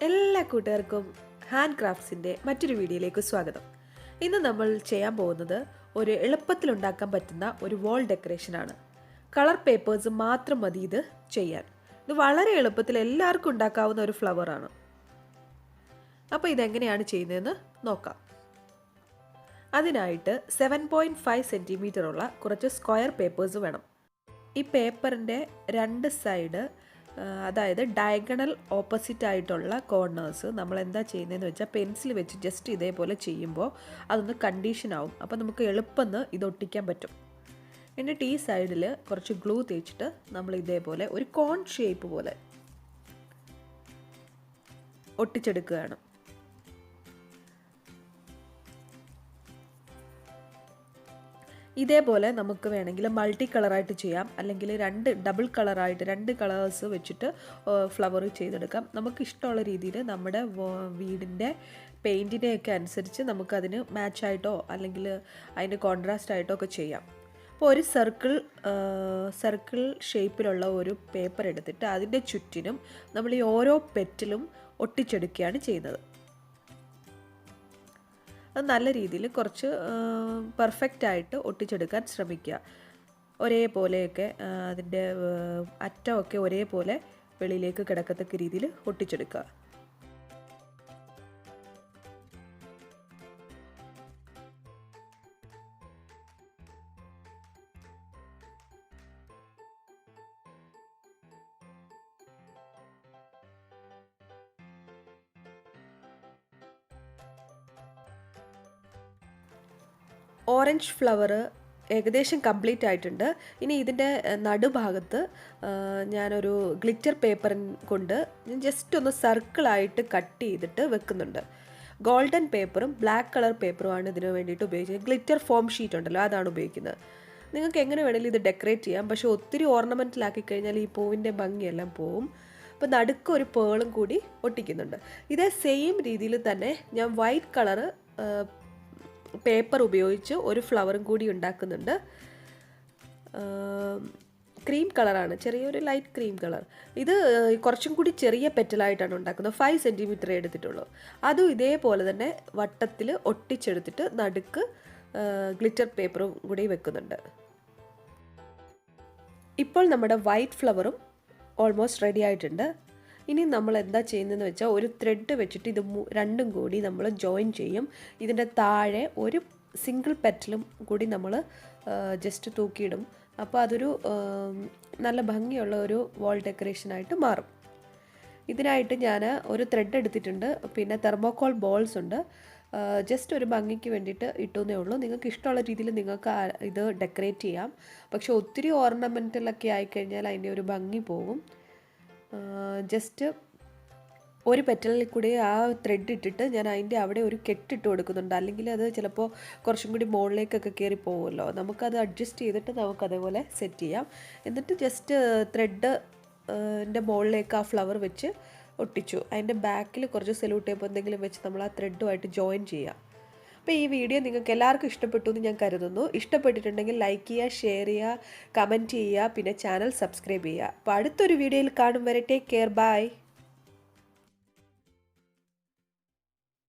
എല്ലാ കൂട്ടുകാർക്കും ഹാൻഡ് ക്രാഫ്റ്റ്സിൻ്റെ മറ്റൊരു വീഡിയോയിലേക്ക് സ്വാഗതം. ഇന്ന് നമ്മൾ ചെയ്യാൻ പോകുന്നത് ഒരു എളുപ്പത്തിൽ ഉണ്ടാക്കാൻ പറ്റുന്ന ഒരു വാൾ ഡെക്കറേഷനാണ്. കളർ പേപ്പേഴ്സ് മാത്രം മതി ഇത് ചെയ്യാൻ. ഇത് വളരെ എളുപ്പത്തിൽ എല്ലാവർക്കും ഉണ്ടാക്കാവുന്ന ഒരു ഫ്ലവറാണ്. അപ്പോൾ ഇതെങ്ങനെയാണ് ചെയ്യുന്നതെന്ന് നോക്കാം. അതിനായിട്ട് 7.5 സെൻറ്റിമീറ്റർ ഉള്ള കുറച്ച് സ്ക്വയർ പേപ്പേഴ്സ് വേണം. ഈ പേപ്പറിൻ്റെ രണ്ട് സൈഡ്, അതായത് ഡയഗണൽ ഓപ്പോസിറ്റ് ആയിട്ടുള്ള കോർണേഴ്സ് നമ്മൾ എന്താ ചെയ്യുന്നതെന്ന് വെച്ചാൽ പെൻസിൽ വെച്ച് ജസ്റ്റ് ഇതേപോലെ ചെയ്യുമ്പോൾ അതൊന്ന് കണ്ടീഷൻ ആവും. അപ്പോൾ നമുക്ക് എളുപ്പം ഇത് ഒട്ടിക്കാൻ പറ്റും. എന്നിട്ട് ഈ സൈഡിൽ കുറച്ച് ഗ്ലൂ തേച്ചിട്ട് നമ്മൾ ഇതേപോലെ ഒരു കോൺ ഷേപ്പ് പോലെ ഒട്ടിച്ചെടുക്കുകയാണ്. ഇതേപോലെ നമുക്ക് വേണമെങ്കിൽ മൾട്ടി കളറായിട്ട് ചെയ്യാം, അല്ലെങ്കിൽ ഡബിൾ കളറായിട്ട് രണ്ട് കളേഴ്സ് വെച്ചിട്ട് ഫ്ലവർ ചെയ്തെടുക്കാം. നമുക്ക് ഇഷ്ടമുള്ള രീതിയിൽ നമ്മുടെ വീടിൻ്റെ പെയിൻറ്റിനെയൊക്കെ അനുസരിച്ച് നമുക്കതിന് മാച്ചായിട്ടോ അല്ലെങ്കിൽ അതിന് കോൺട്രാസ്റ്റ് ആയിട്ടോ ഒക്കെ ചെയ്യാം. അപ്പോൾ ഒരു സർക്കിൾ ഷേപ്പിലുള്ള ഒരു പേപ്പർ എടുത്തിട്ട് അതിൻ്റെ ചുറ്റിനും നമ്മൾ ഈ ഓരോ പെറ്റിലും ഒട്ടിച്ചെടുക്കുകയാണ് ചെയ്യുന്നത്. അത് നല്ല രീതിയിൽ കുറച്ച് പെർഫെക്റ്റ് ആയിട്ട് ഒട്ടിച്ചെടുക്കാൻ ശ്രമിക്കുക. ഒരേപോലെയൊക്കെ അതിൻ്റെ അറ്റമൊക്കെ ഒരേപോലെ വെളിയിലേക്ക് കിടക്കത്തക്ക രീതിയിൽ ഒട്ടിച്ചെടുക്കുക. ഓറഞ്ച് ഫ്ലവർ ഏകദേശം കംപ്ലീറ്റ് ആയിട്ടുണ്ട്. ഇനി ഇതിൻ്റെ നടുഭാഗത്ത് ഞാനൊരു ഗ്ലിറ്റർ പേപ്പർ കൊണ്ട് ജസ്റ്റ് ഒന്ന് സർക്കിളായിട്ട് കട്ട് ചെയ്തിട്ട് വെക്കുന്നുണ്ട്. ഗോൾഡൻ പേപ്പറും ബ്ലാക്ക് കളർ പേപ്പറുമാണ് ഇതിന് വേണ്ടിയിട്ട് ഉപയോഗിക്കുന്നത്. ഗ്ലിറ്റർ ഫോം ഷീറ്റ് ഉണ്ടല്ലോ, അതാണ് ഉപയോഗിക്കുന്നത്. നിങ്ങൾക്ക് എങ്ങനെ വേണമെങ്കിലും ഇത് ഡെക്കറേറ്റ് ചെയ്യാം, പക്ഷേ ഒത്തിരി ഓർണമെൻറ്റിലാക്കി കഴിഞ്ഞാൽ ഈ പൂവിൻ്റെ ഭംഗിയെല്ലാം പോവും. അപ്പോൾ നടുക്ക് ഒരു പേളും കൂടി ഒട്ടിക്കുന്നുണ്ട്. ഇതേ സെയിം രീതിയിൽ തന്നെ ഞാൻ വൈറ്റ് കളറ് പേപ്പർ ഉപയോഗിച്ച് ഒരു ഫ്ലവറും കൂടി ഉണ്ടാക്കുന്നുണ്ട്. ക്രീം കളറാണ്, ചെറിയൊരു ലൈറ്റ് ക്രീം കളർ. ഇത് കുറച്ചും കൂടി ചെറിയ പെറ്റലായിട്ടാണ് ഉണ്ടാക്കുന്നത്. 5 സെൻറ്റിമീറ്റർ എടുത്തിട്ടുള്ളൂ. അതും ഇതേപോലെ തന്നെ വട്ടത്തിൽ ഒട്ടിച്ചെടുത്തിട്ട് നടുക്ക് ഗ്ലിറ്റർ പേപ്പറും കൂടി വെക്കുന്നുണ്ട്. ഇപ്പോൾ നമ്മുടെ വൈറ്റ് ഫ്ലവറും ഓൾമോസ്റ്റ് റെഡി ആയിട്ടുണ്ട്. ഇനി നമ്മൾ എന്താ ചെയ്യുന്നതെന്ന് വെച്ചാൽ ഒരു ത്രെഡ് വെച്ചിട്ട് ഇത് രണ്ടും കൂടി നമ്മൾ ജോയിൻ ചെയ്യും. ഇതിൻ്റെ താഴെ ഒരു സിംഗിൾ പെറ്റലും കൂടി നമ്മൾ ജസ്റ്റ് തൂക്കിയിടും. അപ്പോൾ അതൊരു നല്ല ഭംഗിയുള്ള ഒരു വാൾ ഡെക്കറേഷനായിട്ട് മാറും. ഇതിനായിട്ട് ഞാൻ ഒരു ത്രെഡ് എടുത്തിട്ടുണ്ട്, പിന്നെ തെർമോകോൾ ബോൾസ് ഉണ്ട്. ജസ്റ്റ് ഒരു ഭംഗിക്ക് വേണ്ടിയിട്ട് ഇട്ടുന്നേ ഉള്ളൂ. നിങ്ങൾക്ക് ഇഷ്ടമുള്ള രീതിയിൽ നിങ്ങൾക്ക് ഇത് ഡെക്കറേറ്റ് ചെയ്യാം. പക്ഷെ ഒത്തിരി ഓർണമെൻറ്റലൊക്കെ ആയിക്കഴിഞ്ഞാൽ അതിൻ്റെ ഒരു ഭംഗി പോകും. ജസ്റ്റ് ഒരു പെറ്റലിൽ കൂടി ആ ത്രെഡ് ഇട്ടിട്ട് ഞാൻ അതിൻ്റെ അവിടെ ഒരു കെട്ടിട്ട് കൊടുക്കുന്നുണ്ട്. അല്ലെങ്കിൽ അത് ചിലപ്പോൾ കുറച്ചും കൂടി മുകളിലേക്കൊക്കെ കയറി പോകുമല്ലോ. നമുക്കത് അഡ്ജസ്റ്റ് ചെയ്തിട്ട് നമുക്കതേപോലെ സെറ്റ് ചെയ്യാം. എന്നിട്ട് ജസ്റ്റ് ത്രെഡിൻ്റെ മുകളിലേക്ക് ആ ഫ്ലവർ വെച്ച് ഒട്ടിച്ചു. അതിൻ്റെ ബാക്കിൽ കുറച്ച് സെലോ ടേപ്പ് എന്തെങ്കിലും വെച്ച് നമ്മൾ ആ ത്രെഡുമായിട്ട് ജോയിൻ ചെയ്യാം. അപ്പോൾ ഈ വീഡിയോ നിങ്ങൾക്ക് എല്ലാവർക്കും ഇഷ്ടപ്പെട്ടു എന്ന് ഞാൻ കരുതുന്നു. ഇഷ്ടപ്പെട്ടിട്ടുണ്ടെങ്കിൽ ലൈക്ക് ചെയ്യുക, ഷെയർ ചെയ്യുക, കമൻറ്റ് ചെയ്യുക, പിന്നെ ചാനൽ സബ്സ്ക്രൈബ് ചെയ്യുക. അപ്പോൾ അടുത്തൊരു വീഡിയോയിൽ കാണും വരെ ടേക്ക് കെയർ, ബൈ.